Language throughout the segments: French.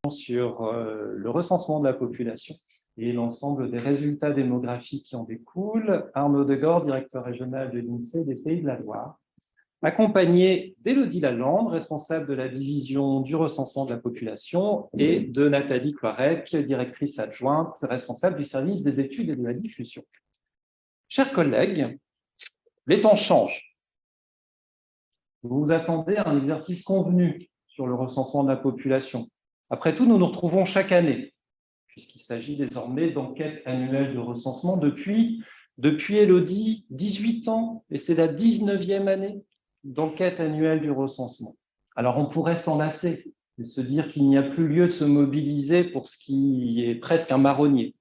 sur le recensement de la population et l'ensemble des résultats démographiques qui en découlent. Arnaud Degord, directeur régional de l'INSEE des Pays de la Loire, accompagné d'Élodie Lalande, responsable de la division du recensement de la population, et de Nathalie Cloirec, directrice adjointe, responsable du service des études et de la diffusion. Chers collègues, les temps changent. Vous vous attendez à un exercice convenu sur le recensement de la population. Après tout, nous nous retrouvons chaque année, puisqu'il s'agit désormais d'enquêtes annuelles de recensement depuis Élodie, 18 ans, et c'est la 19e année d'enquête annuelle du recensement. Alors, on pourrait s'en lasser et se dire qu'il n'y a plus lieu de se mobiliser pour ce qui est presque un marronnier.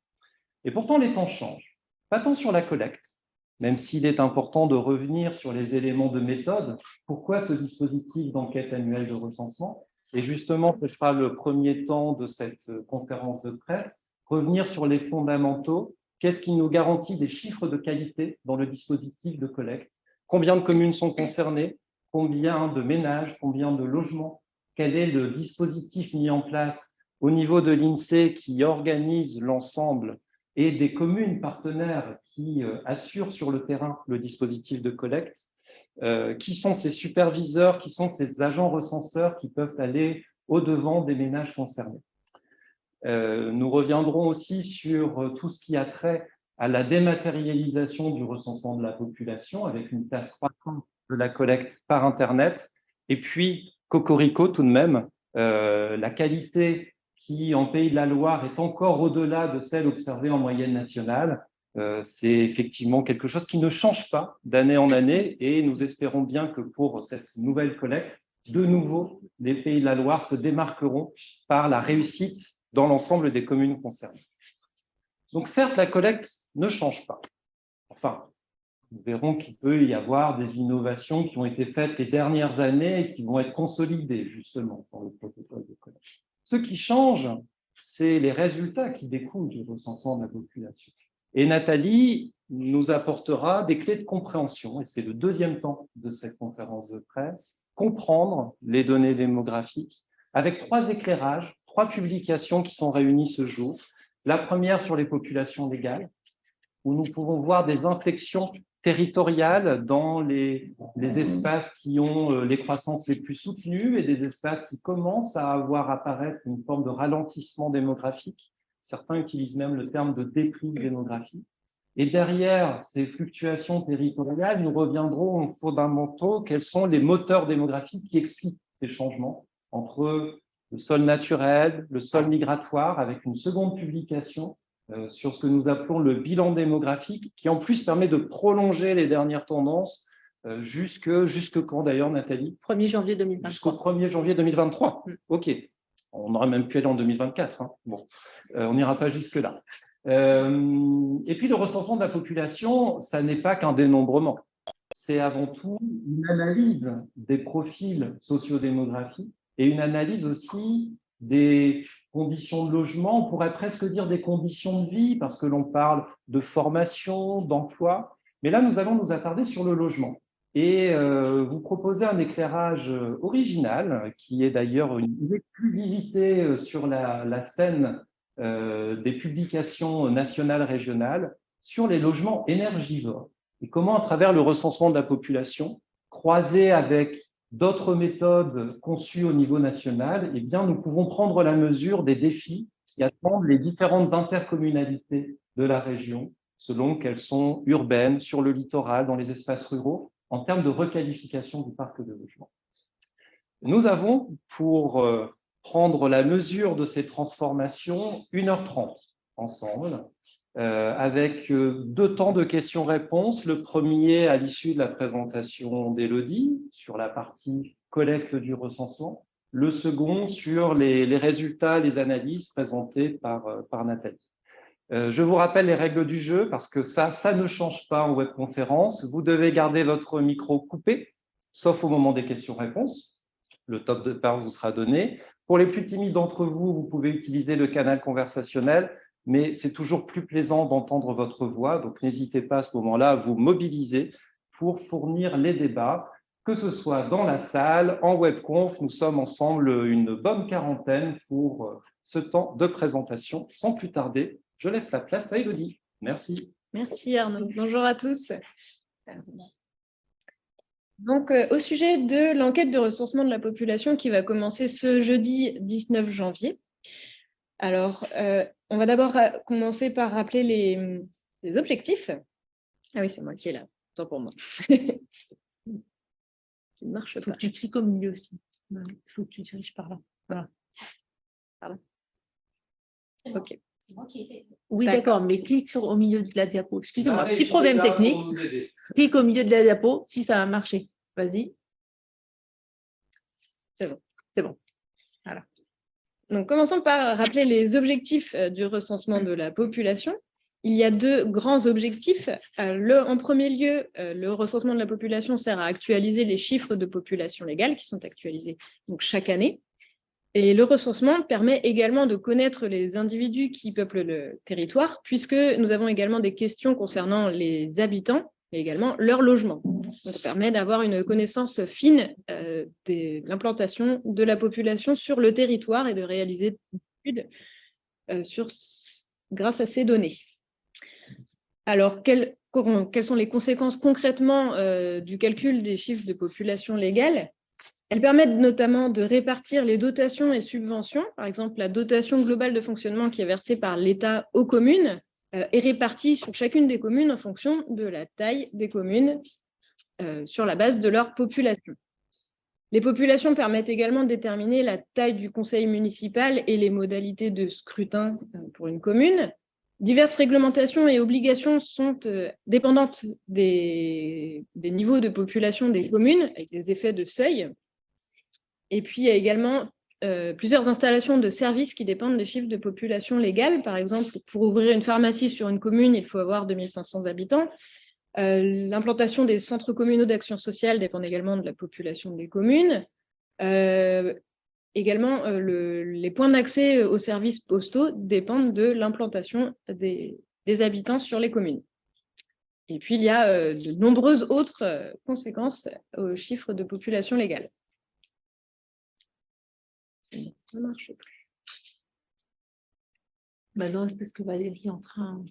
Et pourtant, les temps changent. Pas tant sur la collecte, même s'il est important de revenir sur les éléments de méthode. Pourquoi ce dispositif d'enquête annuelle de recensement? Et justement, ce sera le premier temps de cette conférence de presse, revenir sur les fondamentaux. Qu'est-ce qui nous garantit des chiffres de qualité dans le dispositif de collecte? Combien de communes sont concernées? Combien de ménages? Combien de logements? Quel est le dispositif mis en place au niveau de l'INSEE qui organise l'ensemble et des communes partenaires qui assurent sur le terrain le dispositif de collecte? Qui sont ces superviseurs, qui sont ces agents recenseurs qui peuvent aller au-devant des ménages concernés? Nous reviendrons aussi sur tout ce qui a trait à la dématérialisation du recensement de la population avec une place croissante de la collecte par Internet. Et puis, cocorico tout de même, la qualité qui, en Pays de la Loire, est encore au-delà de celle observée en moyenne nationale. C'est effectivement quelque chose qui ne change pas d'année en année et nous espérons bien que pour cette nouvelle collecte, de nouveau, les Pays de la Loire se démarqueront par la réussite dans l'ensemble des communes concernées. Donc certes, la collecte ne change pas. Enfin, nous verrons qu'il peut y avoir des innovations qui ont été faites les dernières années et qui vont être consolidées justement dans le protocole de collecte. Ce qui change, c'est les résultats qui découlent du recensement de la population. Et Nathalie nous apportera des clés de compréhension, et c'est le deuxième temps de cette conférence de presse, comprendre les données démographiques avec 3 éclairages, 3 publications qui sont réunies ce jour. La première sur les populations légales, où nous pouvons voir des inflexions territoriales dans les espaces qui ont les croissances les plus soutenues et des espaces qui commencent à avoir apparaître une forme de ralentissement démographique. Certains utilisent même le terme de déprise démographique. Et derrière ces fluctuations territoriales, nous reviendrons aux fondamentaux. Quels sont les moteurs démographiques qui expliquent ces changements entre le sol naturel, le sol migratoire, avec une seconde publication sur ce que nous appelons le bilan démographique, qui en plus permet de prolonger les dernières tendances jusque quand d'ailleurs, Nathalie? 1er janvier 2023. Jusqu'au 1er janvier 2023. OK. On aurait même pu aller en 2024. Hein. Bon, on n'ira pas jusque-là. Et puis le recensement de la population, ça n'est pas qu'un dénombrement. C'est avant tout une analyse des profils sociodémographiques et une analyse aussi des conditions de logement, on pourrait presque dire des conditions de vie, parce que l'on parle de formation, d'emploi. Mais là, nous allons nous attarder sur le logement. Et vous proposer un éclairage original, qui est d'ailleurs une exclusivité sur la scène des publications nationales, régionales, sur les logements énergivores. Et comment, à travers le recensement de la population, croisé avec d'autres méthodes conçues au niveau national, eh bien, nous pouvons prendre la mesure des défis qui attendent les différentes intercommunalités de la région, selon qu'elles sont urbaines, sur le littoral, dans les espaces ruraux, en termes de requalification du parc de logement. Nous avons, pour prendre la mesure de ces transformations, 1h30 ensemble, avec 2 temps de questions-réponses. Le premier à l'issue de la présentation d'Élodie sur la partie collecte du recensement, le second sur les résultats, les analyses présentées par Nathalie. Je vous rappelle les règles du jeu parce que ça ne change pas en webconférence. Vous devez garder votre micro coupé, sauf au moment des questions-réponses. Le top de part vous sera donné. Pour les plus timides d'entre vous, vous pouvez utiliser le canal conversationnel, mais c'est toujours plus plaisant d'entendre votre voix, donc n'hésitez pas à ce moment-là à vous mobiliser pour fournir les débats. que ce soit dans la salle, en webconf. Nous sommes ensemble une bonne quarantaine pour ce temps de présentation. Sans plus tarder, je laisse la place à Élodie. Merci. Merci Arnaud. Bonjour à tous. Donc, au sujet de l'enquête de recensement de la population qui va commencer ce jeudi 19 janvier. Alors, on va d'abord commencer par rappeler les objectifs. Ah oui, c'est moi qui est là. Tant pour moi. Il ne marche pas. Il faut que tu cliques au milieu aussi. Il faut que tu diriges par là. Voilà. Pardon. Ok. C'est moi qui ai fait. Oui, d'accord, mais clique au milieu de la diapo. Excusez-moi, Allez, petit problème technique. Clique au milieu de la diapo si ça va marcher. Vas-y. C'est bon. C'est bon. Voilà. Donc, commençons par rappeler les objectifs du recensement de la population. Il y a deux grands objectifs. En premier lieu, le recensement de la population sert à actualiser les chiffres de population légale qui sont actualisés donc, chaque année. Et le recensement permet également de connaître les individus qui peuplent le territoire, puisque nous avons également des questions concernant les habitants et également leur logement. Donc, ça permet d'avoir une connaissance fine de l'implantation de la population sur le territoire et de réaliser des études grâce à ces données. Alors, quelles sont les conséquences concrètement du calcul des chiffres de population légale ? Elles permettent notamment de répartir les dotations et subventions. Par exemple, la dotation globale de fonctionnement qui est versée par l'État aux communes est répartie sur chacune des communes en fonction de la taille des communes sur la base de leur population. Les populations permettent également de déterminer la taille du conseil municipal et les modalités de scrutin pour une commune. Diverses réglementations et obligations sont dépendantes des niveaux de population des communes, avec des effets de seuil. Et puis, il y a également plusieurs installations de services qui dépendent des chiffres de population légale. Par exemple, pour ouvrir une pharmacie sur une commune, il faut avoir 2500 habitants. L'implantation des centres communaux d'action sociale dépend également de la population des communes. Également, les points d'accès aux services postaux dépendent de l'implantation des habitants sur les communes. Et puis, il y a de nombreuses autres conséquences aux chiffres de population légale. Ça ne marche plus. Bah non, parce que Valérie est en train.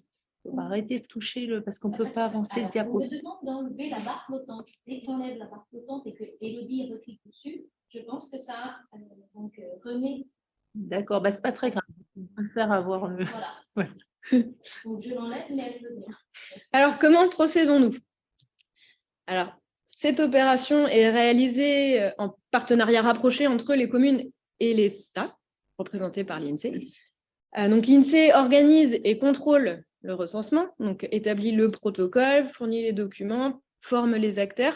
Il faut arrêter de toucher parce qu'on ne peut pas avancer le diapo. Je me demande d'enlever la barre flottante. Dès qu'on enlève la barre flottante et que Élodie reclique dessus, je pense que ça remet. D'accord, bah, ce n'est pas très grave. On peut faire avoir le. Voilà. Ouais. Donc je l'enlève, mais elle veut bien. Alors, comment procédons-nous? Alors, cette opération est réalisée en partenariat rapproché entre les communes et l'État, représenté par l'INSEE. Donc, l'INSEE organise et contrôle le recensement, donc établit le protocole, fournit les documents, forme les acteurs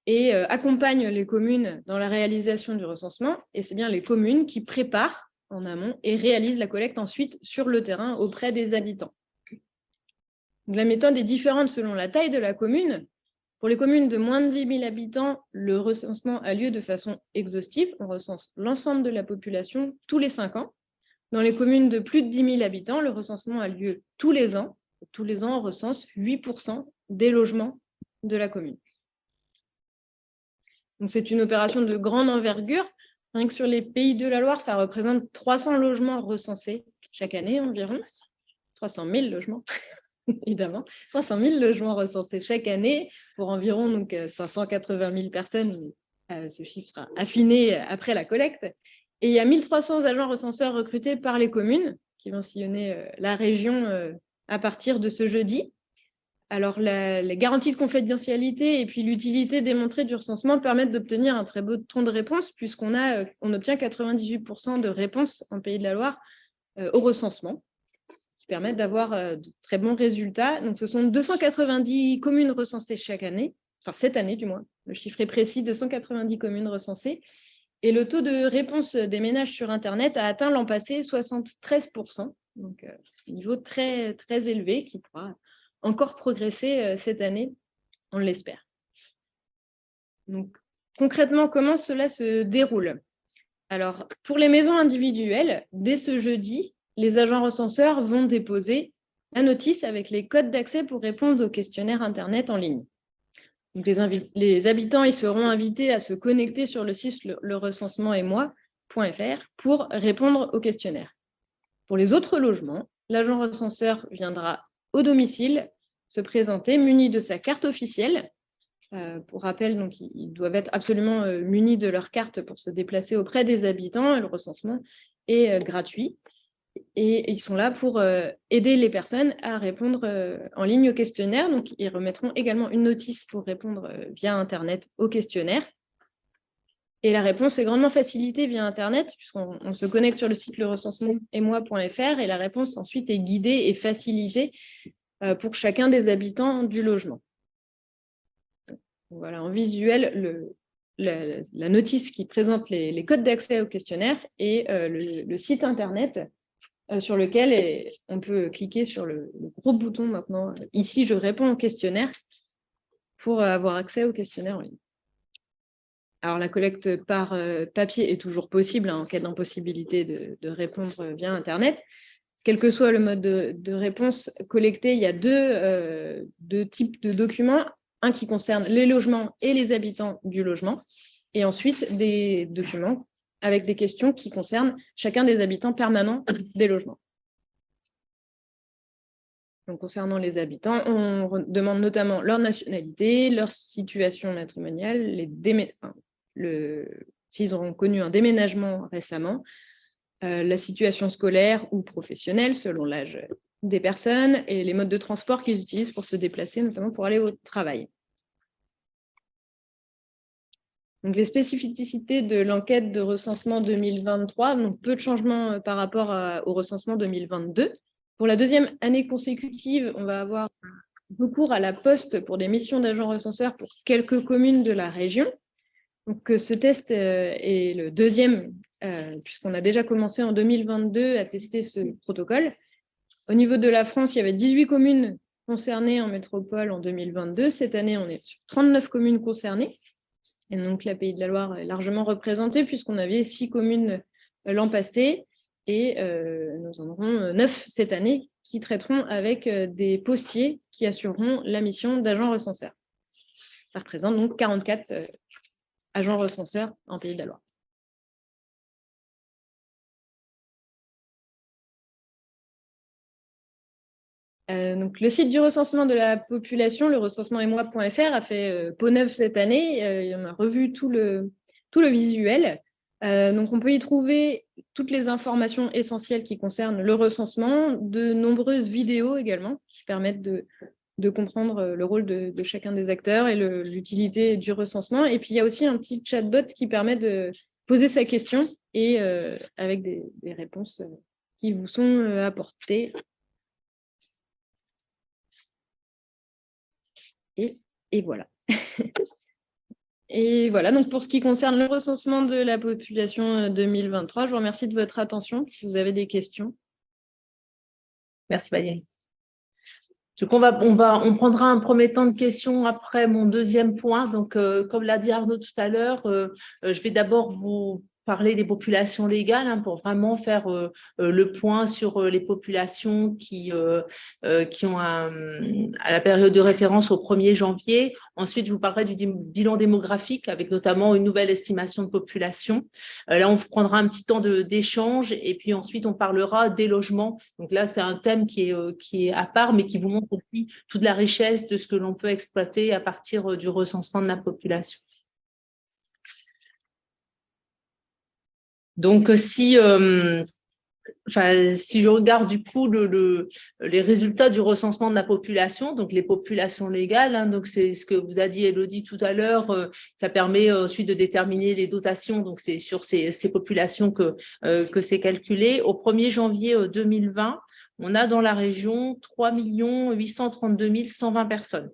et accompagne les communes dans la réalisation du recensement. Et c'est bien les communes qui préparent en amont et réalisent la collecte ensuite sur le terrain auprès des habitants. Donc, la méthode est différente selon la taille de la commune. Pour les communes de moins de 10 000 habitants, le recensement a lieu de façon exhaustive. On recense l'ensemble de la population tous les 5 ans. Dans les communes de plus de 10 000 habitants, le recensement a lieu tous les ans. Tous les ans, on recense 8% des logements de la commune. Donc, c'est une opération de grande envergure. Rien que sur les Pays de la Loire, ça représente 300 logements recensés chaque année environ. 300 000 logements. Évidemment, 300 000 logements recensés chaque année pour environ donc, 580 000 personnes. Ce chiffre sera affiné après la collecte. Et il y a 1300 agents recenseurs recrutés par les communes qui vont sillonner la région à partir de ce jeudi. Alors, les garanties de confidentialité et puis l'utilité démontrée du recensement permettent d'obtenir un très beau taux de réponse puisqu'on obtient 98% de réponses en Pays de la Loire au recensement, permettent d'avoir de très bons résultats. Donc, ce sont 290 communes recensées chaque année, enfin cette année du moins. Le chiffre est précis, 290 communes recensées. Et le taux de réponse des ménages sur Internet a atteint l'an passé 73%. Donc, un niveau très, très élevé qui pourra encore progresser cette année, on l'espère. Donc, concrètement, comment cela se déroule? Alors, pour les maisons individuelles, dès ce jeudi, les agents recenseurs vont déposer la notice avec les codes d'accès pour répondre aux questionnaires Internet en ligne. Donc, les habitants ils seront invités à se connecter sur le site le recensement et moi.fr pour répondre au questionnaire. Pour les autres logements, l'agent recenseur viendra au domicile se présenter muni de sa carte officielle. Pour rappel, donc, ils doivent être absolument munis de leur carte pour se déplacer auprès des habitants. Et le recensement est gratuit. Et ils sont là pour aider les personnes à répondre en ligne au questionnaire. Donc, ils remettront également une notice pour répondre via Internet au questionnaire. Et la réponse est grandement facilitée via Internet, puisqu'on se connecte sur le site lerecensement-et-moi.fr et la réponse ensuite est guidée et facilitée pour chacun des habitants du logement. Voilà, en visuel, la notice qui présente les codes d'accès au questionnaire et le site Internet sur lequel on peut cliquer sur le gros bouton maintenant. Ici, je réponds au questionnaire pour avoir accès au questionnaire en ligne. Alors, la collecte par papier est toujours possible en cas d'impossibilité de répondre via Internet. Quel que soit le mode de réponse collecté, il y a deux types de documents. Un qui concerne les logements et les habitants du logement, et ensuite des documents avec des questions qui concernent chacun des habitants permanents des logements. Donc, concernant les habitants, on demande notamment leur nationalité, leur situation matrimoniale, s'ils auront connu un déménagement récemment, la situation scolaire ou professionnelle selon l'âge des personnes et les modes de transport qu'ils utilisent pour se déplacer, notamment pour aller au travail. Donc, les spécificités de l'enquête de recensement 2023, donc peu de changements par rapport au recensement 2022. Pour la deuxième année consécutive, on va avoir recours à la poste pour des missions d'agents recenseurs pour quelques communes de la région. Donc, ce test est le deuxième, puisqu'on a déjà commencé en 2022 à tester ce protocole. Au niveau de la France, il y avait 18 communes concernées en métropole en 2022. Cette année, on est sur 39 communes concernées. Et donc, la Pays de la Loire est largement représentée puisqu'on avait 6 communes l'an passé et nous en aurons 9 cette année qui traiteront avec des postiers qui assureront la mission d'agents recenseurs. Ça représente donc 44 agents recenseurs en Pays de la Loire. Donc, le site du recensement de la population, le recensement-et-moi.fr, a fait peau neuve cette année. On a revu tout le visuel. Donc, on peut y trouver toutes les informations essentielles qui concernent le recensement, de nombreuses vidéos également qui permettent de comprendre le rôle de chacun des acteurs et l'utilité du recensement. Et puis, il y a aussi un petit chatbot qui permet de poser sa question et avec des réponses qui vous sont apportées. Et voilà. Et voilà, donc pour ce qui concerne le recensement de la population 2023, je vous remercie de votre attention. Si vous avez des questions. Merci Valérie. Donc on prendra un premier temps de questions après mon deuxième point. Donc, comme l'a dit Arnaud tout à l'heure, je vais d'abord vous parler des populations légales pour vraiment faire le point sur les populations qui ont à la période de référence au 1er janvier. Ensuite, je vous parlerai du bilan démographique avec notamment une nouvelle estimation de population. Là, on prendra un petit temps d'échange et puis ensuite, on parlera des logements. Donc là, c'est un thème qui est à part, mais qui vous montre aussi toute la richesse de ce que l'on peut exploiter à partir du recensement de la population. Donc, si je regarde du coup les résultats du recensement de la population, donc les populations légales, donc c'est ce que vous a dit Élodie tout à l'heure, ça permet ensuite de déterminer les dotations, donc c'est sur ces populations que c'est calculé. Au 1er janvier 2020, on a dans la région 3 832 120 personnes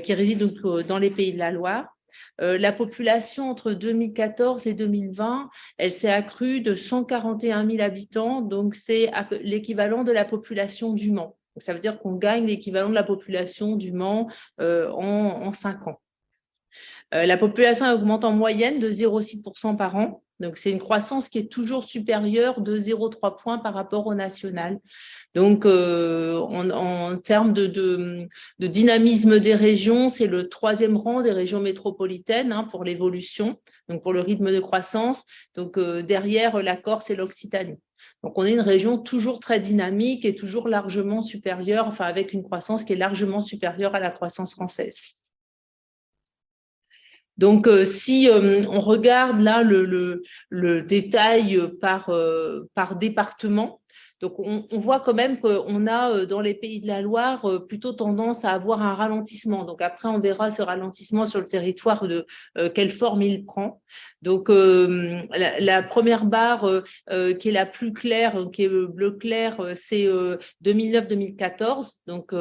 qui résident donc dans les Pays de la Loire. La population entre 2014 et 2020, elle s'est accrue de 141 000 habitants, donc c'est l'équivalent de la population du Mans. Donc, ça veut dire qu'on gagne l'équivalent de la population du Mans en 5 ans. La population augmente en moyenne de 0,6% par an. Donc, c'est une croissance qui est toujours supérieure de 0,3 points par rapport au national. Donc, en termes de dynamisme des régions, c'est le 3e rang des régions métropolitaines pour l'évolution, donc pour le rythme de croissance. Donc, derrière la Corse et l'Occitanie. Donc, on est une région toujours très dynamique et toujours largement supérieure, enfin avec une croissance qui est largement supérieure à la croissance française. Donc, si on regarde là le détail par département, donc on voit quand même qu'on a dans les Pays de la Loire plutôt tendance à avoir un ralentissement. Donc après, on verra ce ralentissement sur le territoire de quelle forme il prend. Donc la première barre qui est la plus claire, qui est bleu clair, c'est 2009-2014. Donc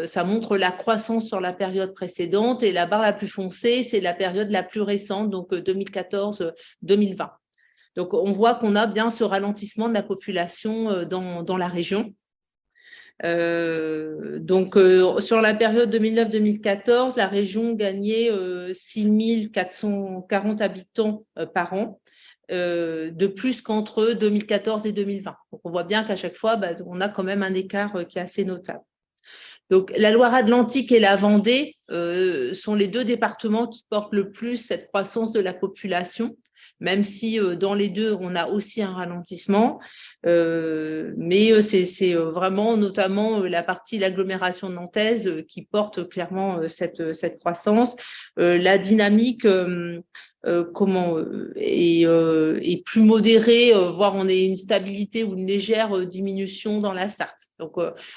ça montre la croissance sur la période précédente, et la barre la plus foncée, c'est la période la plus récente, donc 2014-2020. Donc, on voit qu'on a bien ce ralentissement de la population dans la région. Donc, sur la période 2009-2014, la région gagnait 6 440 habitants par an, de plus qu'entre 2014 et 2020. Donc, on voit bien qu'à chaque fois, on a quand même un écart qui est assez notable. Donc, la Loire-Atlantique et la Vendée sont les 2 départements qui portent le plus cette croissance de la population, même si dans les 2, on a aussi un ralentissement. Mais c'est vraiment notamment la partie, l'agglomération nantaise qui porte clairement cette croissance. La dynamique est plus modérée, voire on a une stabilité ou une légère diminution dans la Sarthe. Donc,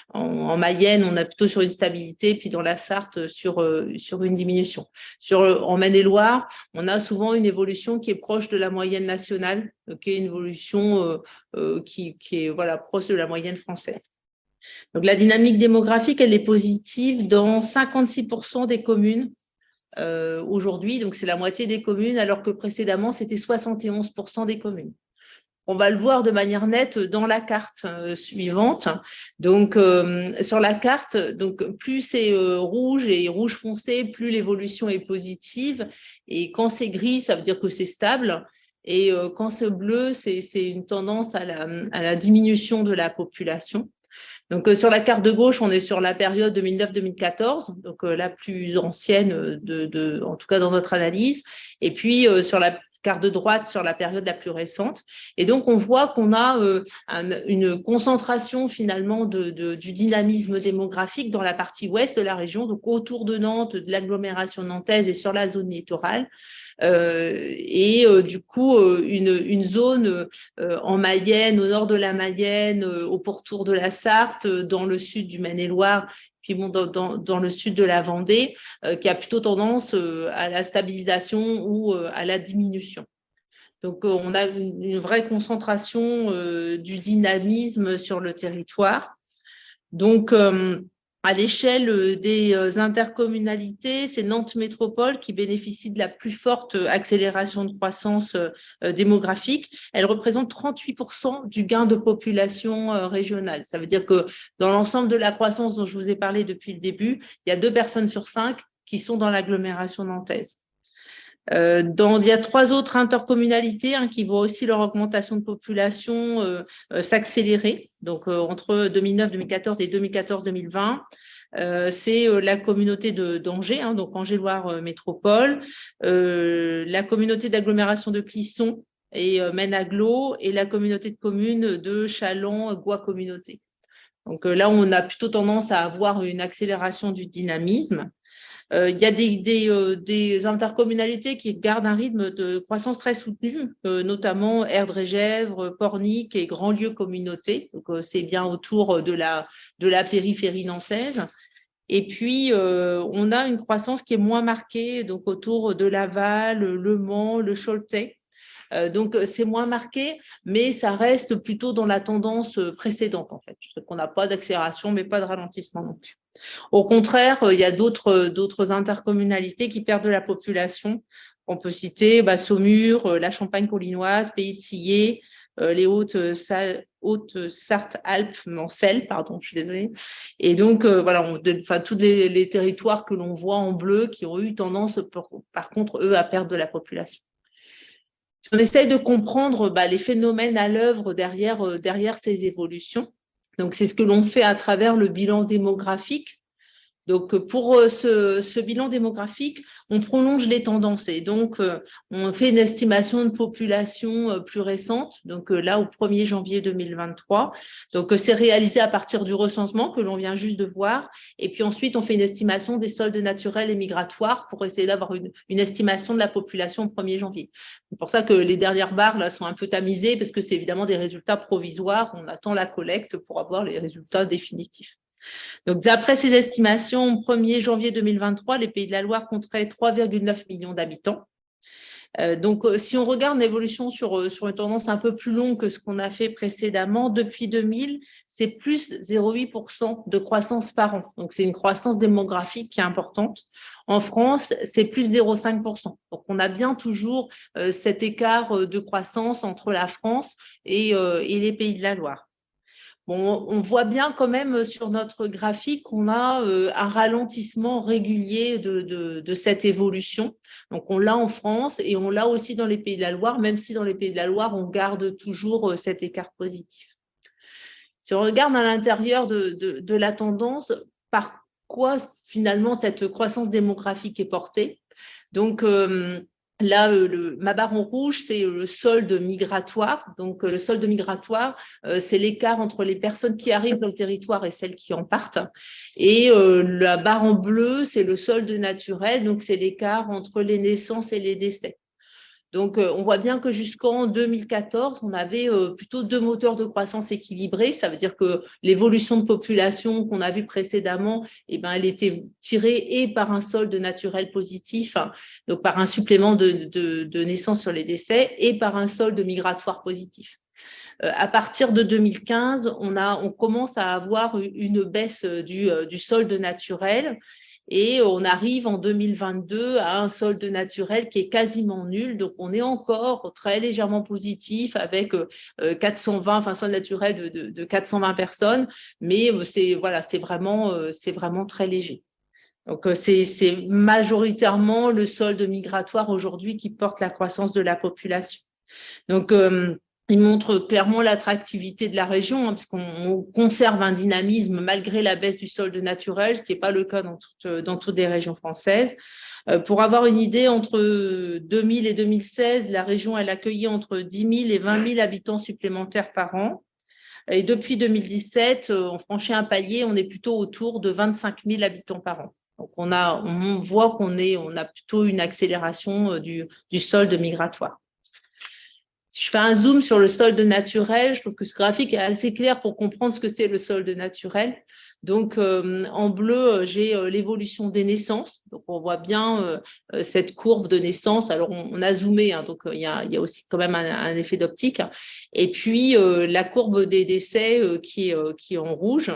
en Mayenne, on a plutôt sur une stabilité, puis dans la Sarthe, sur une diminution. En Maine-et-Loire, on a souvent une évolution qui est proche de la moyenne nationale, qui est une évolution qui est proche de la moyenne française. Donc, la dynamique démographique, elle est positive dans 56% des communes aujourd'hui. Donc, c'est la moitié des communes, alors que précédemment, c'était 71% des communes. On va le voir de manière nette dans la carte suivante. Donc, sur la carte, donc, plus c'est rouge et rouge foncé, plus l'évolution est positive. Et quand c'est gris, ça veut dire que c'est stable. Et quand c'est bleu, c'est une tendance à la diminution de la population. Donc, sur la carte de gauche, on est sur la période 2009-2014, donc la plus ancienne, en tout cas dans notre analyse. Et puis, sur la carte de droite, sur la période la plus récente. Et donc, on voit qu'on a une concentration finalement du dynamisme démographique dans la partie ouest de la région, donc autour de Nantes, de l'agglomération nantaise et sur la zone littorale. Du coup, une zone en Mayenne, au nord de la Mayenne, au pourtour de la Sarthe, dans le sud du Maine-et-Loire, puis dans le sud de la Vendée, qui a plutôt tendance à la stabilisation ou à la diminution. Donc, on a une vraie concentration du dynamisme sur le territoire. Donc, à l'échelle des intercommunalités, c'est Nantes Métropole qui bénéficie de la plus forte accélération de croissance démographique. Elle représente 38% du gain de population régionale. Ça veut dire que dans l'ensemble de la croissance dont je vous ai parlé depuis le début, il y a 2 personnes sur 5 qui sont dans l'agglomération nantaise. Il y a 3 autres intercommunalités qui voient aussi leur augmentation de population s'accélérer. Donc, entre 2009-2014 et 2014-2020, c'est la communauté d'Angers, donc Angers-Loire Métropole, la communauté d'agglomération de Clisson et Maine-Aglo, et la communauté de communes de Châlons-Goix Communauté. Donc là, on a plutôt tendance à avoir une accélération du dynamisme. Il y a des intercommunalités qui gardent un rythme de croissance très soutenu, notamment Erdre-et-Gèvres, Pornic et Grandlieu Communauté. Donc, c'est bien autour de la périphérie nantaise. Et puis, on a une croissance qui est moins marquée, donc autour de Laval, Le Mans, le Choletais. Donc, c'est moins marqué, mais ça reste plutôt dans la tendance précédente, en fait. On n'a pas d'accélération, mais pas de ralentissement non plus. Au contraire, il y a d'autres intercommunalités qui perdent de la population. On peut citer Saumur, la Champagne-Collinoise, Pays de Sillé, les Hautes-Sarthe-Alpes, Mancelles, pardon, je suis désolée. Et donc, tous les territoires que l'on voit en bleu qui ont eu tendance, par contre, eux, à perdre de la population. Si on essaye de comprendre les phénomènes à l'œuvre derrière ces évolutions, Donc, c'est ce que l'on fait à travers le bilan démographique. Donc, pour ce bilan démographique, on prolonge les tendances et donc on fait une estimation de population plus récente, donc là au 1er janvier 2023. Donc, c'est réalisé à partir du recensement que l'on vient juste de voir. Et puis ensuite, on fait une estimation des soldes naturels et migratoires pour essayer d'avoir une estimation de la population au 1er janvier. C'est pour ça que les dernières barres là sont un peu tamisées parce que c'est évidemment des résultats provisoires. On attend la collecte pour avoir les résultats définitifs. Donc, d'après ces estimations, au 1er janvier 2023, les Pays de la Loire compteraient 3,9 millions d'habitants. Donc, si on regarde l'évolution sur une tendance un peu plus longue que ce qu'on a fait précédemment, depuis 2000, c'est plus 0,8% de croissance par an. Donc, c'est une croissance démographique qui est importante. En France, c'est plus 0,5%. Donc, on a bien toujours cet écart de croissance entre la France et les Pays de la Loire. Bon, on voit bien quand même sur notre graphique qu'on a un ralentissement régulier de cette évolution. Donc, on l'a en France et on l'a aussi dans les Pays de la Loire, même si dans les Pays de la Loire, on garde toujours cet écart positif. Si on regarde à l'intérieur de la tendance, par quoi finalement cette croissance démographique est portée? Donc, là, ma barre en rouge, c'est le solde migratoire. Donc, le solde migratoire, c'est l'écart entre les personnes qui arrivent dans le territoire et celles qui en partent. Et la barre en bleu, c'est le solde naturel. Donc, c'est l'écart entre les naissances et les décès. Donc, on voit bien que jusqu'en 2014, on avait plutôt deux moteurs de croissance équilibrés. Ça veut dire que l'évolution de population qu'on a vue précédemment, eh ben, elle était tirée et par un solde naturel positif, hein, donc par un supplément de naissance sur les décès, et par un solde migratoire positif. À partir de 2015, on commence à avoir une baisse du solde naturel. Et on arrive en 2022 à un solde naturel qui est quasiment nul. Donc, on est encore très légèrement positif avec 420, enfin, solde naturel de 420 personnes. Mais c'est vraiment très léger. Donc, c'est majoritairement le solde migratoire aujourd'hui qui porte la croissance de la population. Donc, il montre clairement l'attractivité de la région, hein, parce qu'on conserve un dynamisme malgré la baisse du solde naturel, ce qui n'est pas le cas dans toutes les régions françaises. Pour avoir une idée, entre 2000 et 2016, la région elle accueillait entre 10 000 et 20 000 habitants supplémentaires par an. Et depuis 2017, on franchit un palier, on est plutôt autour de 25 000 habitants par an. Donc, on voit qu'on a plutôt une accélération du solde migratoire. Si je fais un zoom sur le solde naturel, je trouve que ce graphique est assez clair pour comprendre ce que c'est le solde naturel. Donc, en bleu, j'ai l'évolution des naissances. Donc, on voit bien cette courbe de naissance. Alors, on a zoomé, hein, donc il y a aussi quand même un effet d'optique. Et puis, la courbe des décès qui est en rouge.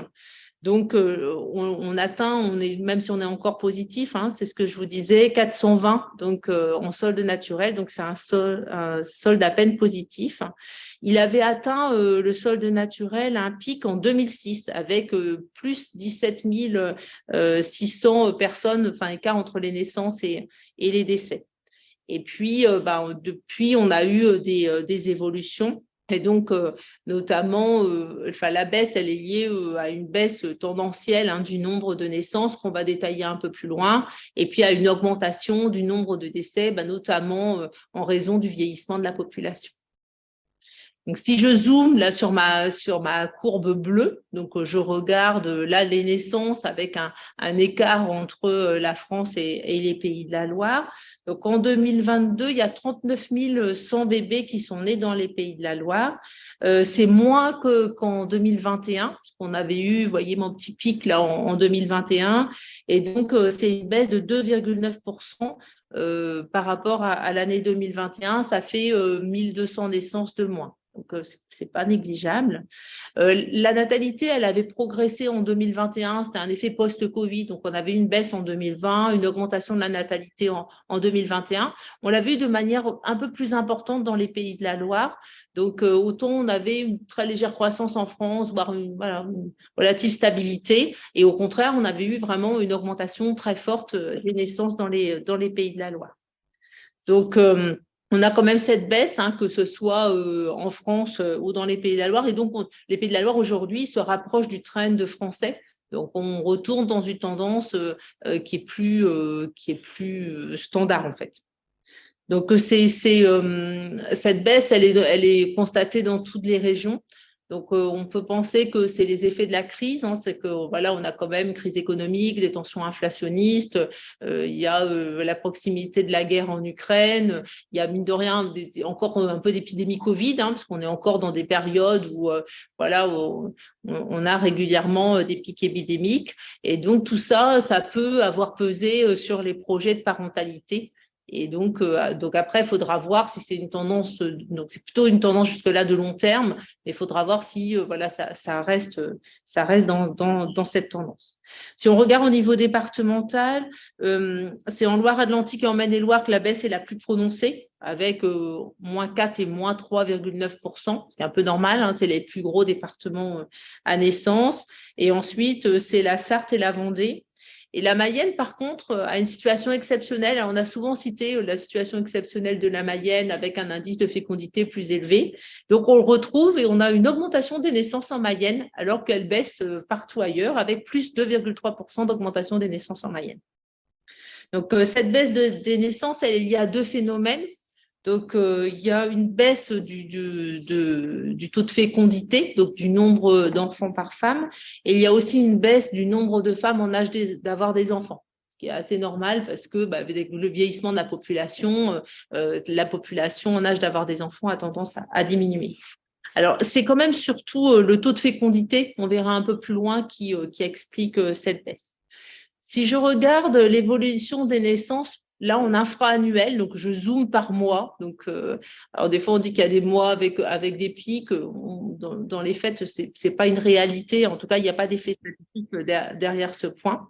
Donc, on atteint, même si on est encore positif, hein, c'est ce que je vous disais, 420 donc, en solde naturel. Donc, c'est un solde à peine positif. Il avait atteint le solde naturel à un pic en 2006 avec plus 17 600 personnes, enfin, écart entre les naissances et les décès. Et puis, depuis, on a eu des évolutions. Et donc, notamment, la baisse, elle est liée à une baisse tendancielle, hein, du nombre de naissances qu'on va détailler un peu plus loin, et puis à une augmentation du nombre de décès, notamment en raison du vieillissement de la population. Donc, si je zoome là sur ma courbe bleue, donc je regarde là les naissances avec un écart entre la France et les Pays de la Loire. Donc, en 2022, il y a 39 100 bébés qui sont nés dans les Pays de la Loire. C'est moins qu'en 2021, parce qu'on avait eu, vous voyez mon petit pic là en 2021. Et donc, c'est une baisse de 2,9%. Par rapport à l'année 2021, ça fait 1200 naissances de moins. Donc, ce n'est pas négligeable. La natalité, elle avait progressé en 2021. C'était un effet post-Covid. Donc, on avait une baisse en 2020, une augmentation de la natalité en 2021. On l'a vu de manière un peu plus importante dans les Pays de la Loire. Donc, autant on avait une très légère croissance en France, voire une relative stabilité. Et au contraire, on avait eu vraiment une augmentation très forte des naissances dans les Pays de la Loire. Donc, on a quand même cette baisse, que ce soit en France ou dans les Pays de la Loire. Et donc, les Pays de la Loire, aujourd'hui, se rapprochent du trend français. Donc, on retourne dans une tendance qui est plus standard, en fait. Donc, cette baisse, elle est constatée dans toutes les régions. Donc, on peut penser que c'est les effets de la crise. C'est que voilà, on a quand même une crise économique, des tensions inflationnistes. Il y a la proximité de la guerre en Ukraine. Il y a mine de rien encore un peu d'épidémie Covid, parce qu'on est encore dans des périodes où voilà, où on a régulièrement des pics épidémiques. Et donc tout ça, ça peut avoir pesé sur les projets de parentalité. Et donc après, il faudra voir si c'est une tendance, donc c'est plutôt une tendance jusque-là de long terme, mais il faudra voir si voilà, ça reste dans cette tendance. Si on regarde au niveau départemental, c'est en Loire-Atlantique et en Maine-et-Loire que la baisse est la plus prononcée, avec moins 4 et moins 3,9%, ce qui est un peu normal, c'est les plus gros départements à naissance. Et ensuite, c'est la Sarthe et la Vendée. Et la Mayenne, par contre, a une situation exceptionnelle. On a souvent cité la situation exceptionnelle de la Mayenne avec un indice de fécondité plus élevé. Donc, on le retrouve et on a une augmentation des naissances en Mayenne, alors qu'elle baisse partout ailleurs, avec plus 2,3% d'augmentation des naissances en Mayenne. Donc, cette baisse des naissances, elle est liée à deux phénomènes. Donc, il y a une baisse du taux de fécondité, donc du nombre d'enfants par femme, et il y a aussi une baisse du nombre de femmes en âge d'avoir des enfants, ce qui est assez normal parce que avec le vieillissement de la population en âge d'avoir des enfants a tendance à diminuer. Alors, c'est quand même surtout le taux de fécondité, on verra un peu plus loin, qui explique cette baisse. Si je regarde l'évolution des naissances, là, en infra-annuel, donc je zoome par mois. Donc, alors des fois, on dit qu'il y a des mois avec des pics. Dans les faits, c'est pas une réalité. En tout cas, il n'y a pas d'effet statistique derrière ce point.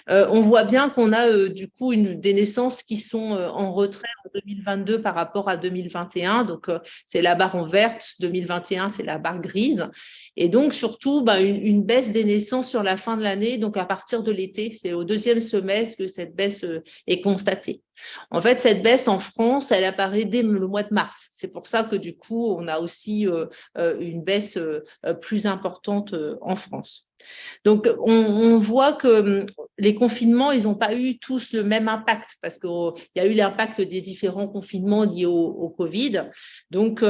On voit bien qu'on a du coup des naissances qui sont en retrait en 2022 par rapport à 2021. Donc, c'est la barre en verte. 2021, c'est la barre grise. Et donc, surtout, une baisse des naissances sur la fin de l'année. Donc, à partir de l'été, c'est au deuxième semestre que cette baisse est constatée. En fait, cette baisse en France, elle apparaît dès le mois de mars. C'est pour ça que du coup, on a aussi une baisse plus importante en France. Donc, on voit que les confinements, ils n'ont pas eu tous le même impact parce qu'il y a eu l'impact des différents confinements liés au Covid. Donc,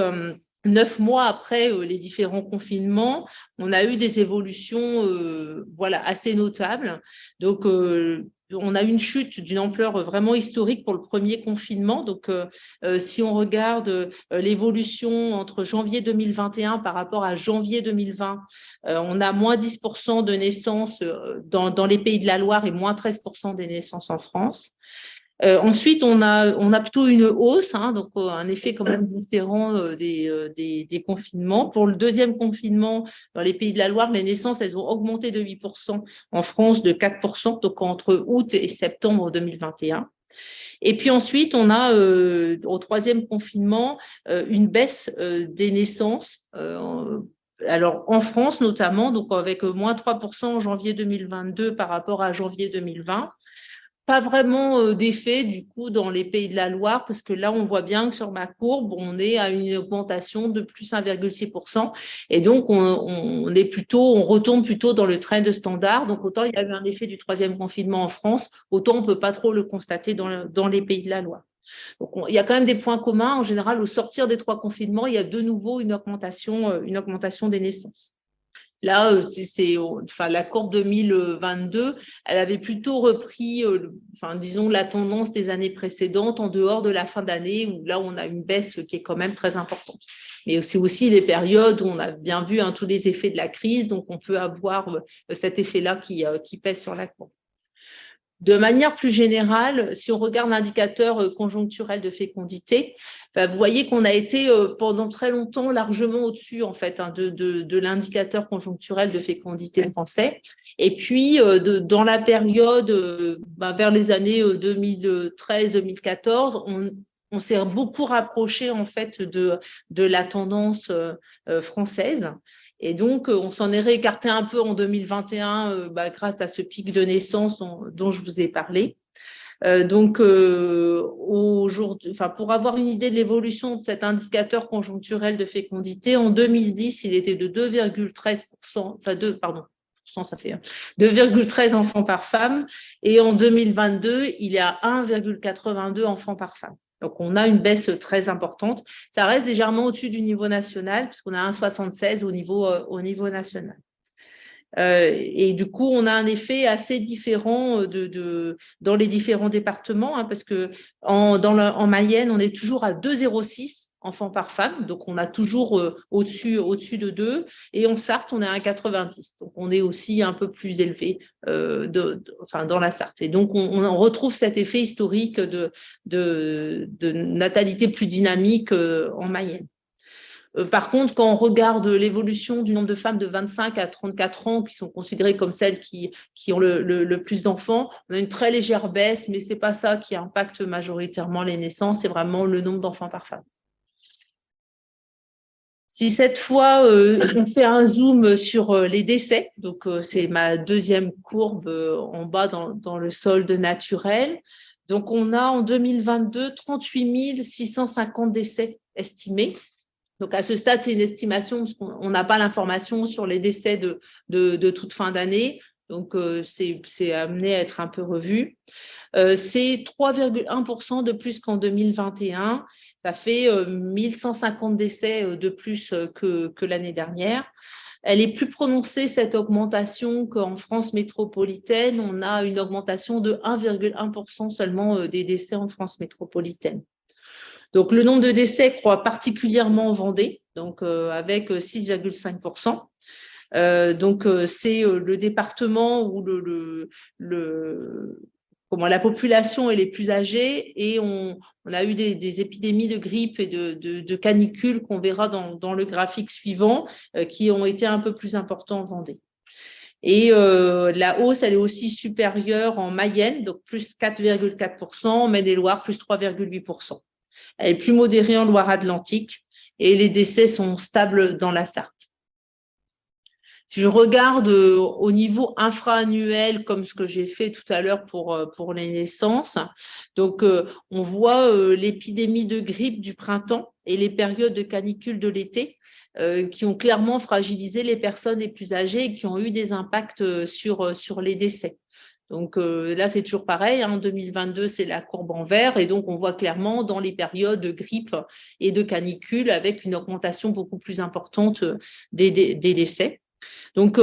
9 mois après les différents confinements, on a eu des évolutions assez notables. Donc, on a eu une chute d'une ampleur vraiment historique pour le premier confinement. Donc, si on regarde l'évolution entre janvier 2021 par rapport à janvier 2020, on a moins 10% de naissances dans les Pays de la Loire et moins 13% des naissances en France. Ensuite, on a plutôt une hausse, donc un effet quand même différent des confinements. Pour le deuxième confinement, dans les Pays de la Loire, les naissances, elles ont augmenté de 8%, en France de 4%, donc entre août et septembre 2021. Et puis ensuite, on a au troisième confinement une baisse des naissances. Alors, en France notamment, donc avec moins 3% en janvier 2022 par rapport à janvier 2020. Pas vraiment d'effet du coup dans les Pays de la Loire parce que là, on voit bien que sur ma courbe, on est à une augmentation de plus 1,6% et donc on retourne plutôt dans le trend standard. Donc, autant il y a eu un effet du troisième confinement en France, autant on ne peut pas trop le constater dans les Pays de la Loire. Donc, il y a quand même des points communs. En général, au sortir des trois confinements, il y a de nouveau une augmentation des naissances. Là, la courbe 2022, elle avait plutôt repris, disons, la tendance des années précédentes en dehors de la fin d'année, où là, on a une baisse qui est quand même très importante. Mais c'est aussi les périodes où on a bien vu tous les effets de la crise, donc on peut avoir cet effet-là qui pèse sur la courbe. De manière plus générale, si on regarde l'indicateur conjoncturel de fécondité, vous voyez qu'on a été pendant très longtemps largement au-dessus en fait de l'indicateur conjoncturel de fécondité français. Et puis, dans la période vers les années 2013-2014, on s'est beaucoup rapproché en fait de la tendance française. Et donc, on s'en est réécarté un peu en 2021 grâce à ce pic de naissance dont je vous ai parlé. Aujourd'hui, pour avoir une idée de l'évolution de cet indicateur conjoncturel de fécondité, en 2010, il était de 2,13%, ça fait 2,13 enfants par femme, et en 2022, il est à 1,82 enfants par femme. Donc, on a une baisse très importante. Ça reste légèrement au-dessus du niveau national, puisqu'on a 1,76 au niveau national. Et du coup, on a un effet assez différent dans les différents départements, parce que en Mayenne, on est toujours à 2,06 enfants par femme, donc on a toujours au-dessus de 2, et en Sarthe, on est à 1,90, donc on est aussi un peu plus élevé dans la Sarthe. Et donc, on retrouve cet effet historique de natalité plus dynamique en Mayenne. Par contre, quand on regarde l'évolution du nombre de femmes de 25 à 34 ans qui sont considérées comme celles qui ont le plus d'enfants, on a une très légère baisse, mais ce n'est pas ça qui impacte majoritairement les naissances, c'est vraiment le nombre d'enfants par femme. Si cette fois, on fait un zoom sur les décès, donc c'est ma deuxième courbe en bas dans le solde naturel. Donc, on a en 2022 38 650 décès estimés. Donc, à ce stade, c'est une estimation parce qu'on n'a pas l'information sur les décès de toute fin d'année. Donc, c'est amené à être un peu revu. C'est 3,1% de plus qu'en 2021. Ça fait 1150 décès de plus que l'année dernière. Elle est plus prononcée, cette augmentation, qu'en France métropolitaine. On a une augmentation de 1,1% seulement des décès en France métropolitaine. Donc, le nombre de décès croît particulièrement en Vendée, donc avec 6,5%. C'est le département où la population est les plus âgée, et on a eu des épidémies de grippe et de canicule qu'on verra dans le graphique suivant, qui ont été un peu plus importants en Vendée. Et la hausse, elle est aussi supérieure en Mayenne, donc plus 4,4%, en Maine-et-Loire, plus 3,8%. Elle est plus modérée en Loire-Atlantique, et les décès sont stables dans la Sarthe. Si je regarde au niveau infra-annuel, comme ce que j'ai fait tout à l'heure pour les naissances, donc on voit l'épidémie de grippe du printemps et les périodes de canicule de l'été qui ont clairement fragilisé les personnes les plus âgées et qui ont eu des impacts sur les décès. Donc là, c'est toujours pareil. En 2022, c'est la courbe en vert. Et donc, on voit clairement dans les périodes de grippe et de canicule avec une augmentation beaucoup plus importante des décès. Donc,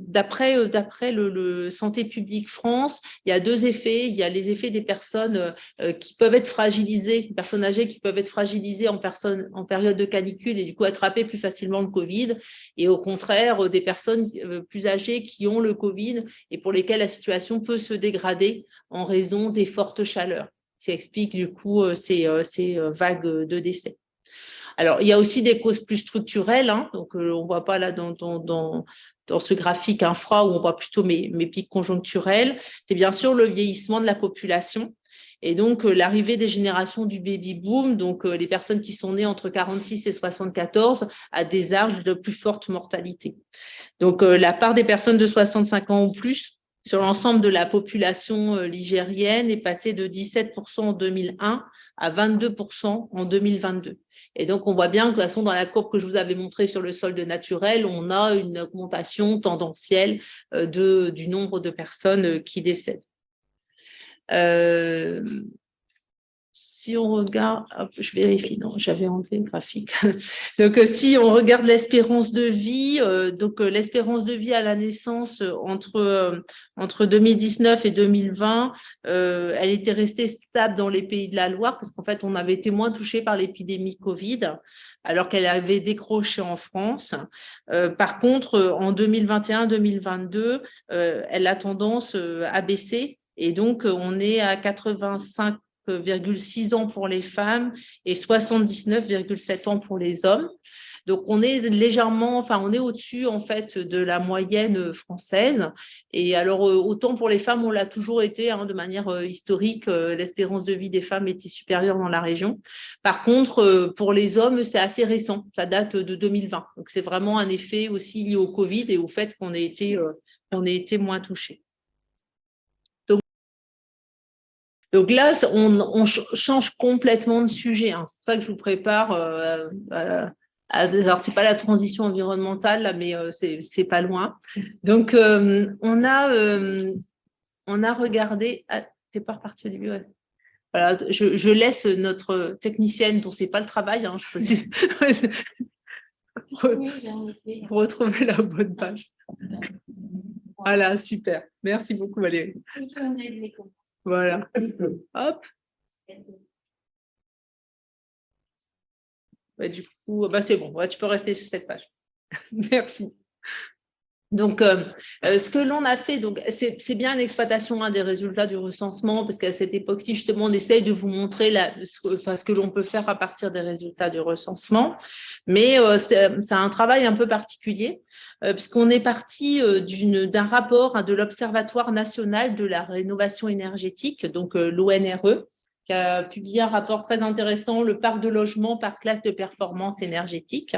d'après le Santé publique France, il y a deux effets. Il y a les effets des personnes qui peuvent être fragilisées, personnes âgées qui peuvent être fragilisées en période de canicule et du coup attraper plus facilement le Covid. Et au contraire, des personnes plus âgées qui ont le Covid et pour lesquelles la situation peut se dégrader en raison des fortes chaleurs. Ça explique du coup ces vagues de décès. Alors, il y a aussi des causes plus structurelles, donc on ne voit pas là dans ce graphique infra où on voit plutôt mes pics conjoncturels. C'est bien sûr le vieillissement de la population et donc l'arrivée des générations du baby-boom, donc les personnes qui sont nées entre 46 et 74 à des âges de plus forte mortalité. Donc, la part des personnes de 65 ans ou plus sur l'ensemble de la population ligérienne est passée de 17% en 2001 à 22% en 2022. Et donc, on voit bien que de toute façon, dans la courbe que je vous avais montrée sur le solde naturel, on a une augmentation tendancielle du nombre de personnes qui décèdent. Si on regarde, hop, je vérifie, non, j'avais enlevé le graphique. Donc, si on regarde l'espérance de vie, l'espérance de vie à la naissance entre 2019 et 2020, elle était restée stable dans les Pays de la Loire parce qu'en fait, on avait été moins touché par l'épidémie Covid, alors qu'elle avait décroché en France. Par contre, en 2021-2022, elle a tendance à baisser. Et donc, on est à 85,6 ans pour les femmes et 79,7 ans pour les hommes. Donc, on est on est au-dessus en fait de la moyenne française. Et alors, autant pour les femmes, on l'a toujours été de manière historique, l'espérance de vie des femmes était supérieure dans la région. Par contre, pour les hommes, c'est assez récent, ça date de 2020. Donc, c'est vraiment un effet aussi lié au Covid et au fait qu'on ait été moins touchés. Donc là, on change complètement de sujet. Hein. C'est pour ça que je vous prépare. Alors, ce n'est pas la transition environnementale, là, mais c'est pas loin. Donc, on a regardé. Ah, tu n'es pas reparti au début, ouais. Voilà, je laisse notre technicienne dont ce n'est pas le travail. Hein, pour retrouver la bonne page. Voilà, super. Merci beaucoup, Valérie. Voilà. Hop. Bah, du coup, bah, c'est bon. Ouais, tu peux rester sur cette page. Merci. Donc, ce que l'on a fait, donc c'est bien l'exploitation des résultats du recensement, parce qu'à cette époque-ci, justement, on essaye de vous montrer ce que l'on peut faire à partir des résultats du recensement. Mais c'est un travail un peu particulier, puisqu'on est parti d'un rapport de l'Observatoire national de la rénovation énergétique, donc l'ONRE, qui a publié un rapport très intéressant, le parc de logement par classe de performance énergétique.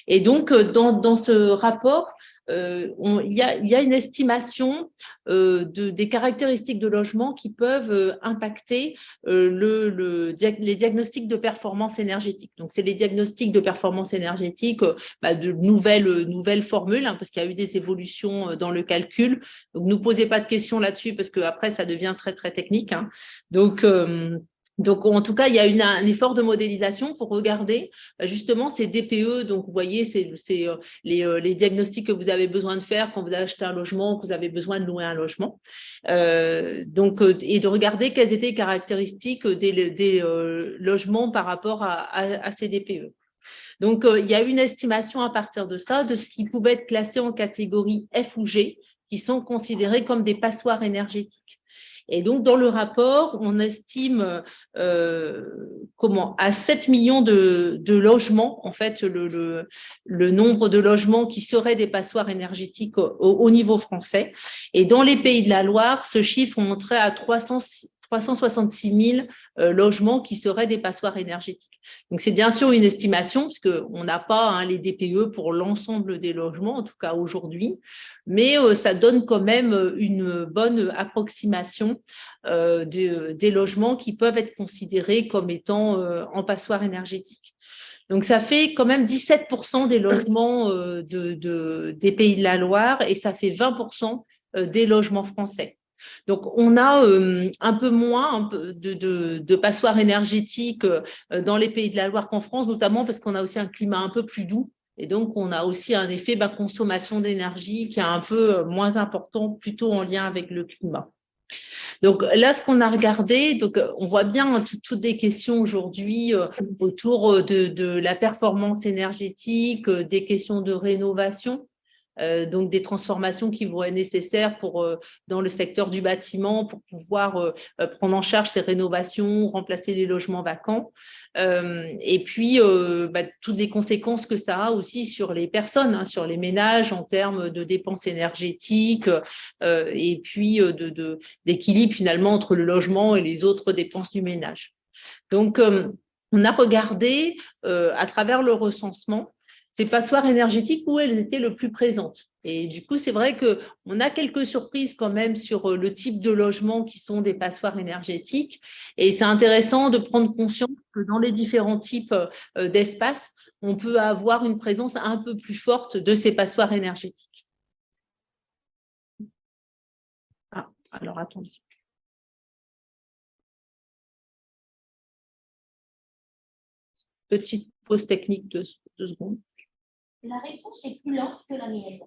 Et donc, dans ce rapport, il y a une estimation des caractéristiques de logement qui peuvent impacter les diagnostics de performance énergétique. Donc, c'est les diagnostics de performance énergétique de nouvelles formules, hein, parce qu'il y a eu des évolutions dans le calcul. Donc, ne posez pas de questions là-dessus, parce qu'après, ça devient très, très technique. Hein. Donc, en tout cas, il y a un effort de modélisation pour regarder justement ces DPE. Donc, vous voyez, c'est les diagnostics que vous avez besoin de faire quand vous achetez un logement, que vous avez besoin de louer un logement. Et de regarder quelles étaient les caractéristiques des logements par rapport à ces DPE. Donc, il y a une estimation à partir de ça, de ce qui pouvait être classé en catégorie F ou G, qui sont considérés comme des passoires énergétiques. Et donc, dans le rapport, on estime à 7 millions de logements, en fait, le nombre de logements qui seraient des passoires énergétiques au niveau français. Et dans les Pays de la Loire, ce chiffre monterait à 366 000 logements qui seraient des passoires énergétiques. Donc, c'est bien sûr une estimation, puisqu'on n'a pas les DPE pour l'ensemble des logements, en tout cas aujourd'hui, mais ça donne quand même une bonne approximation des logements qui peuvent être considérés comme étant en passoire énergétique. Donc, ça fait quand même 17% des logements des Pays de la Loire et ça fait 20% des logements français. Donc, on a un peu moins de passoires énergétiques dans les Pays de la Loire qu'en France, notamment parce qu'on a aussi un climat un peu plus doux. Et donc, on a aussi un effet consommation d'énergie qui est un peu moins important, plutôt en lien avec le climat. Donc là, ce qu'on a regardé, donc on voit bien toutes des questions aujourd'hui autour de la performance énergétique, des questions de rénovation. Donc des transformations qui vont être nécessaires dans le secteur du bâtiment pour pouvoir prendre en charge ces rénovations, remplacer les logements vacants. Et puis, toutes les conséquences que ça a aussi sur les personnes, hein, sur les ménages en termes de dépenses énergétiques et puis d'équilibre finalement entre le logement et les autres dépenses du ménage. Donc, on a regardé à travers le recensement ces passoires énergétiques où elles étaient le plus présentes. Et du coup, c'est vrai qu'on a quelques surprises quand même sur le type de logement qui sont des passoires énergétiques. Et c'est intéressant de prendre conscience que dans les différents types d'espaces, on peut avoir une présence un peu plus forte de ces passoires énergétiques. Ah, alors attendez. Petite pause technique de 2 secondes. La réponse est plus lente que la mienne.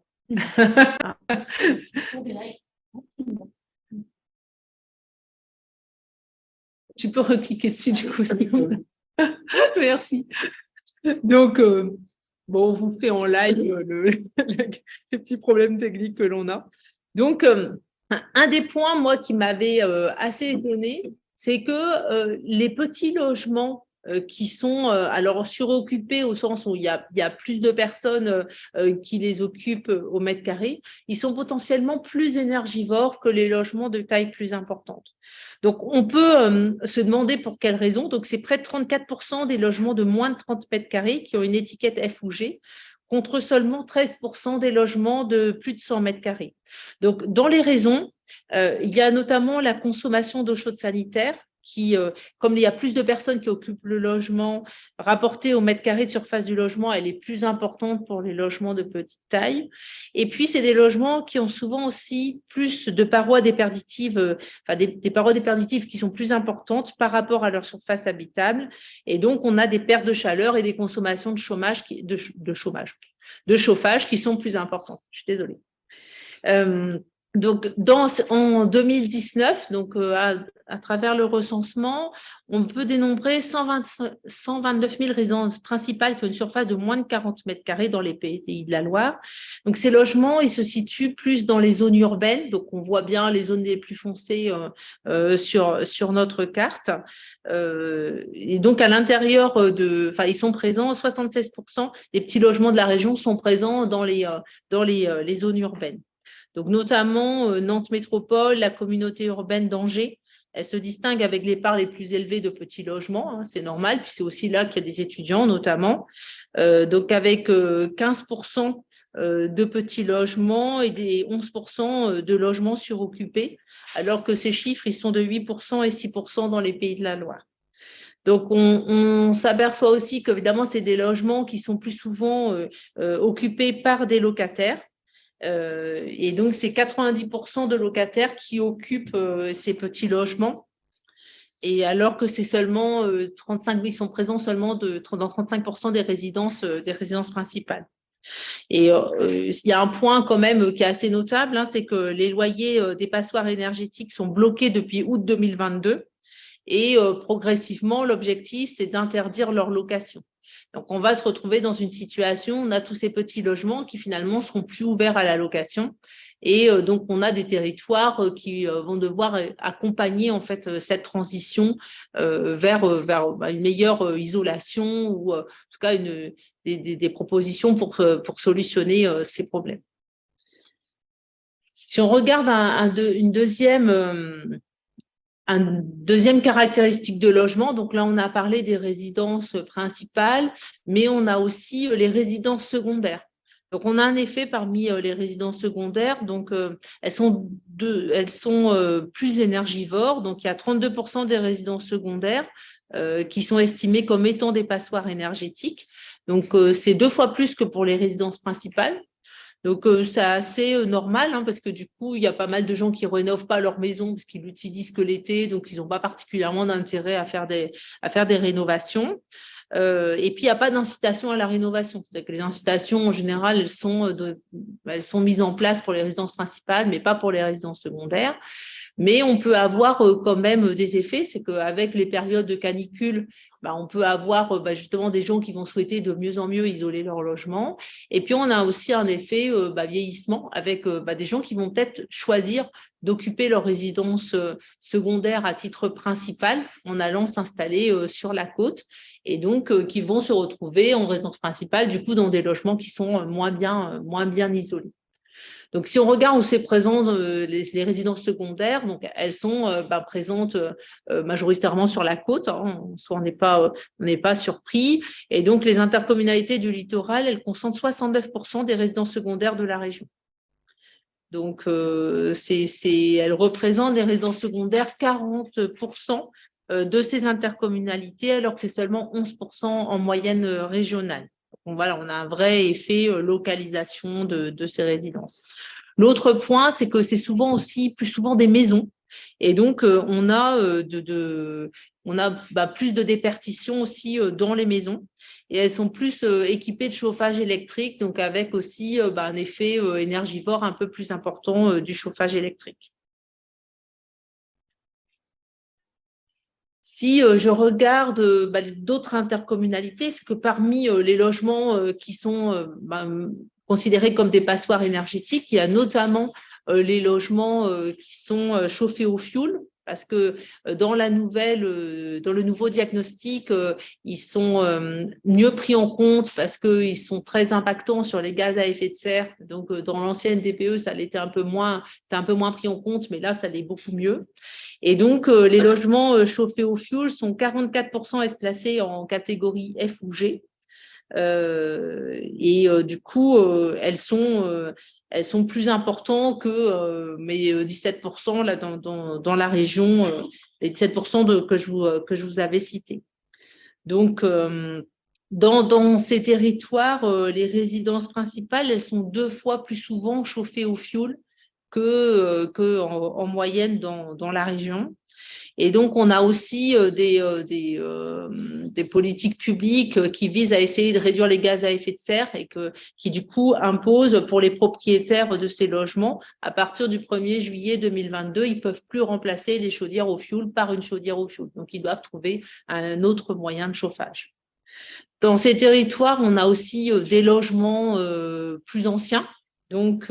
Tu peux recliquer dessus du coup. Merci. Donc, on vous fait en live le petit problème technique que l'on a. Donc, un des points, moi, qui m'avait assez étonnée, c'est que les petits logements qui sont alors suroccupés au sens où il y a plus de personnes qui les occupent au mètre carré, ils sont potentiellement plus énergivores que les logements de taille plus importante. Donc, on peut se demander pour quelles raisons. Donc, c'est près de 34% des logements de moins de 30 mètres carrés qui ont une étiquette F ou G, contre seulement 13% des logements de plus de 100 mètres carrés. Donc, dans les raisons, Il y a notamment la consommation d'eau chaude sanitaire qui, comme il y a plus de personnes qui occupent le logement, rapportée au mètre carré de surface du logement, elle est plus importante pour les logements de petite taille. Et puis, c'est des logements qui ont souvent aussi plus de parois déperditives, des parois déperditives qui sont plus importantes par rapport à leur surface habitable. Et donc, on a des pertes de chaleur et des consommations de chauffage qui sont plus importantes. Je suis désolée. Donc, en 2019, donc, à travers le recensement, on peut dénombrer 129 000 résidences principales qui ont une surface de moins de 40 mètres carrés dans les pays de la Loire. Donc, ces logements, ils se situent plus dans les zones urbaines. Donc, on voit bien les zones les plus foncées sur notre carte. Et donc, à l'intérieur ils sont présents, 76% des petits logements de la région sont présents dans les zones urbaines. Donc, notamment Nantes Métropole, la communauté urbaine d'Angers, elle se distingue avec les parts les plus élevées de petits logements, hein, c'est normal, puis c'est aussi là qu'il y a des étudiants notamment. Donc, avec 15% de petits logements et des 11% de logements suroccupés, alors que ces chiffres, ils sont de 8% et 6% dans les pays de la Loire. Donc, on s'aperçoit aussi qu'évidemment, c'est des logements qui sont plus souvent occupés par des locataires. Et donc, c'est 90% de locataires qui occupent ces petits logements. Et alors que c'est seulement 35 000, ils sont présents seulement dans 35% des résidences principales. Et il y a un point quand même qui est assez notable, hein, c'est que les loyers des passoires énergétiques sont bloqués depuis août 2022. Et progressivement, l'objectif, c'est d'interdire leur location. Donc, on va se retrouver dans une situation où on a tous ces petits logements qui finalement seront plus ouverts à la location. Et donc, on a des territoires qui vont devoir accompagner en fait cette transition vers une meilleure isolation ou en tout cas des propositions pour solutionner ces problèmes. Si on regarde une deuxième caractéristique de logement, donc là, on a parlé des résidences principales, mais on a aussi les résidences secondaires. Donc, on a un effet parmi les résidences secondaires, donc elles sont plus énergivores. Donc, il y a 32% des résidences secondaires qui sont estimées comme étant des passoires énergétiques. Donc, c'est 2 fois plus que pour les résidences principales. Donc, c'est assez normal hein, parce que du coup, il y a pas mal de gens qui ne rénovent pas leur maison parce qu'ils l'utilisent que l'été, donc ils n'ont pas particulièrement d'intérêt à faire des rénovations. Et puis, il n'y a pas d'incitation à la rénovation. C'est-à-dire que les incitations, en général, elles sont mises en place pour les résidences principales, mais pas pour les résidences secondaires. Mais on peut avoir quand même des effets, c'est qu'avec les périodes de canicule, on peut avoir justement des gens qui vont souhaiter de mieux en mieux isoler leur logement. Et puis, on a aussi un effet vieillissement avec des gens qui vont peut-être choisir d'occuper leur résidence secondaire à titre principal en allant s'installer sur la côte et donc qui vont se retrouver en résidence principale, du coup, dans des logements qui sont moins bien isolés. Donc, si on regarde où c'est présent les résidences secondaires, donc elles sont présentes majoritairement sur la côte, hein, soit on n'est pas surpris. Et donc, les intercommunalités du littoral, elles concentrent 69% des résidences secondaires de la région. Donc, elles représentent des résidences secondaires 40% de ces intercommunalités, alors que c'est seulement 11% en moyenne régionale. Donc, voilà, on a un vrai effet localisation de ces résidences. L'autre point, c'est que c'est plus souvent des maisons. Et donc, on a plus de déperdition aussi dans les maisons. Et elles sont plus équipées de chauffage électrique, donc avec aussi un effet énergivore un peu plus important du chauffage électrique. Si je regarde d'autres intercommunalités, c'est que parmi les logements qui sont considérés comme des passoires énergétiques, il y a notamment les logements qui sont chauffés au fioul, parce que dans le nouveau diagnostic, ils sont mieux pris en compte parce qu'ils sont très impactants sur les gaz à effet de serre. Donc, dans l'ancienne DPE, ça l'était un peu moins pris en compte, mais là, ça l'est beaucoup mieux. Et donc, les logements chauffés au fioul sont 44% à être placés en catégorie F ou G. Du coup, elles sont plus importantes que mes 17% là, dans la région, les 17% que je vous avais cités. Donc, dans ces territoires, les résidences principales, elles sont 2 fois plus souvent chauffées au fioul en moyenne dans la région. Et donc, on a aussi des politiques publiques qui visent à essayer de réduire les gaz à effet de serre et qui, du coup, imposent pour les propriétaires de ces logements, à partir du 1er juillet 2022, ils ne peuvent plus remplacer les chaudières au fioul par une chaudière au fioul. Donc, ils doivent trouver un autre moyen de chauffage. Dans ces territoires, on a aussi des logements plus anciens. Donc,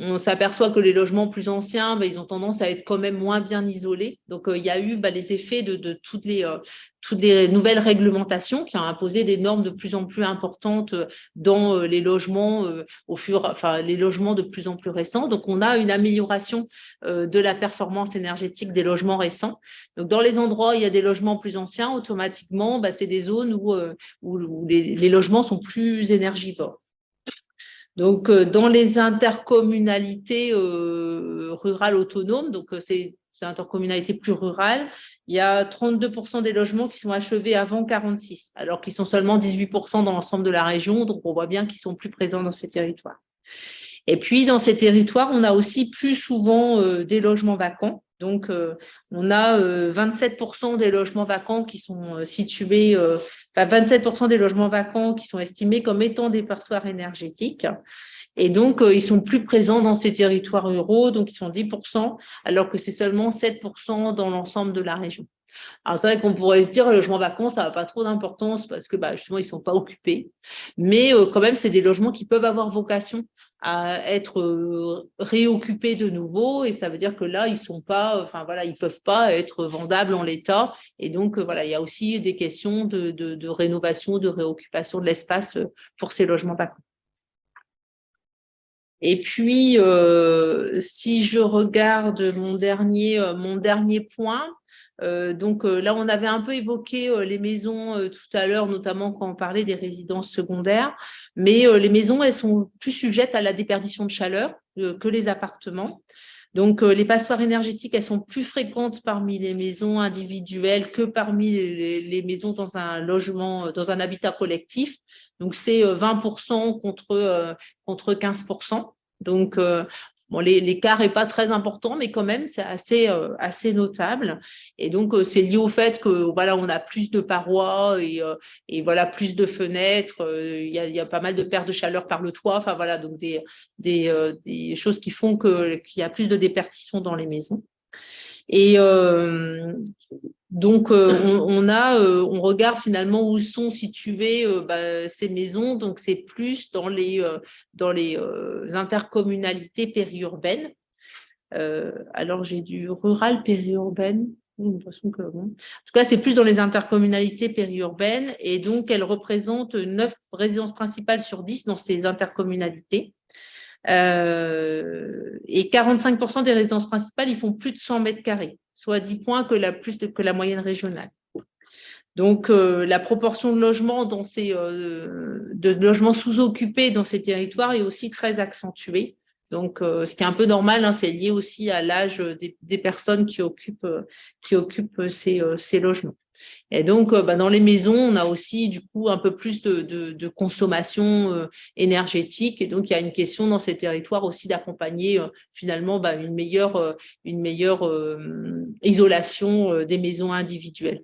on s'aperçoit que les logements plus anciens, ils ont tendance à être quand même moins bien isolés. Donc, il y a eu les effets de toutes les nouvelles réglementations qui ont imposé des normes de plus en plus importantes dans les logements les logements de plus en plus récents. Donc, on a une amélioration de la performance énergétique des logements récents. Donc, dans les endroits où il y a des logements plus anciens, automatiquement, c'est des zones où les logements sont plus énergivores. Donc, dans les intercommunalités rurales autonomes, donc c'est intercommunalités plus rurales, il y a 32% des logements qui sont achevés avant 1946, alors qu'ils sont seulement 18% dans l'ensemble de la région, donc on voit bien qu'ils sont plus présents dans ces territoires. Et puis, dans ces territoires, on a aussi plus souvent des logements vacants. Donc, on a 27% des logements vacants qui sont situés, 27% des logements vacants qui sont estimés comme étant des passoires énergétiques. Et donc, ils sont plus présents dans ces territoires ruraux, donc ils sont 10%, alors que c'est seulement 7% dans l'ensemble de la région. Alors, c'est vrai qu'on pourrait se dire, le logement vacant, ça n'a pas trop d'importance parce que justement, ils ne sont pas occupés. Mais quand même, c'est des logements qui peuvent avoir vocation à être réoccupés de nouveau. Et ça veut dire que là, ils ne peuvent pas être vendables en l'état. Et donc, il y a aussi des questions de rénovation, de réoccupation de l'espace pour ces logements vacants. Et puis, si je regarde mon dernier point, donc là, on avait un peu évoqué les maisons tout à l'heure, notamment quand on parlait des résidences secondaires, mais les maisons, elles sont plus sujettes à la déperdition de chaleur que les appartements. Donc, les passoires énergétiques, elles sont plus fréquentes parmi les maisons individuelles que parmi les maisons dans un logement, dans un habitat collectif. Donc, c'est 20% contre 15%. Donc, l'écart n'est pas très important, mais quand même, c'est assez notable. Et donc, c'est lié au fait que on a plus de parois et plus de fenêtres. Il y a pas mal de pertes de chaleur par le toit. Enfin, voilà, donc des choses qui font qu'il y a plus de déperdition dans les maisons. Et donc, on regarde finalement où sont situées ces maisons. Donc, c'est plus dans les intercommunalités périurbaines. Alors, j'ai du rural périurbaine. J'ai l'impression que bon. En tout cas, c'est plus dans les intercommunalités périurbaines. Et donc, elles représentent 9 résidences principales sur 10 dans ces intercommunalités. Et 45% des résidences principales, ils font plus de 100 mètres carrés, soit 10 points plus que la moyenne régionale. Donc, la proportion de logements de logements sous-occupés dans ces territoires est aussi très accentuée. Donc, ce qui est un peu normal, c'est lié aussi à l'âge des personnes qui occupent ces logements. Et donc, dans les maisons, on a aussi du coup un peu plus de consommation énergétique. Et donc, il y a une question dans ces territoires aussi d'accompagner finalement une meilleure isolation des maisons individuelles.